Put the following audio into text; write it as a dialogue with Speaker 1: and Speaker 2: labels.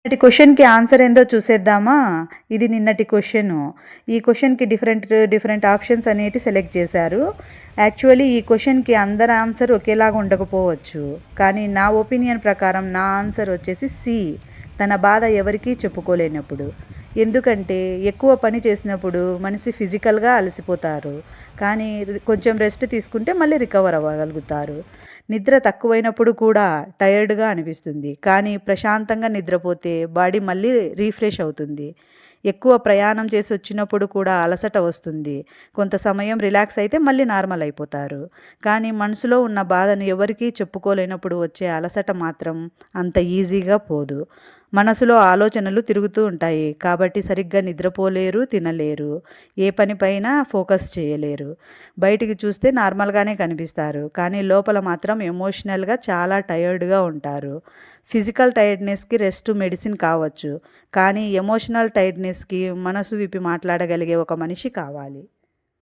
Speaker 1: నిన్నటి క్వెషన్‌కి ఆన్సర్ ఏందో చూసేద్దామా? ఇది నిన్నటి క్వెషను. ఈ క్వెషన్‌కి డిఫరెంట్ ఆప్షన్స్ అనేటివి సెలెక్ట్ చేశారు. యాక్చువల్లీ ఈ క్వెషన్‌కి అందరి ఆన్సర్ ఒకేలాగా ఉండకపోవచ్చు. కానీ నా ఒపీనియన్ ప్రకారం నా ఆన్సర్ వచ్చేసి సి. తన బాధ ఎవరికీ చెప్పుకోలేనప్పుడు. ఎందుకంటే ఎక్కువ పని చేసినప్పుడు మనిషి ఫిజికల్‌గా అలసిపోతారు. కానీ కొంచెం రెస్ట్ తీసుకుంటే మళ్ళీ రికవర్ అవ్వగలుగుతారు. నిద్ర తక్కువైనప్పుడు కూడా టైర్డ్‌గా అనిపిస్తుంది. కానీ ప్రశాంతంగా నిద్రపోతే బాడీ మళ్ళీ రీఫ్రెష్ అవుతుంది. ఎక్కువ ప్రయాణం చేసి వచ్చినప్పుడు కూడా అలసట వస్తుంది. కొంత సమయం రిలాక్స్ అయితే మళ్ళీ నార్మల్ అయిపోతారు. కానీ మనసులో ఉన్న బాధను ఎవరికీ చెప్పుకోలేనప్పుడు వచ్చే అలసట మాత్రం అంత ఈజీగా పోదు. మనసులో ఆలోచనలు తిరుగుతూ ఉంటాయి. కాబట్టి సరిగ్గా నిద్రపోలేరు, తినలేరు. ఏ పనిపైనా ఫోకస్ చేయలేరు. బయటికి చూస్తే నార్మల్‌గానే కనిపిస్తారు. కానీ లోపల మాత్రం ఎమోషనల్‌గా చాలా టైర్డ్‌గా ఉంటారు. ఫిజికల్ టైర్డ్‌నెస్‌కి రెస్ట్ మెడిసిన్ కావచ్చు. కానీ ఎమోషనల్ టైర్డ్‌నెస్‌కి మనసు విప్పి మాట్లాడగలిగే ఒక మనిషి కావాలి.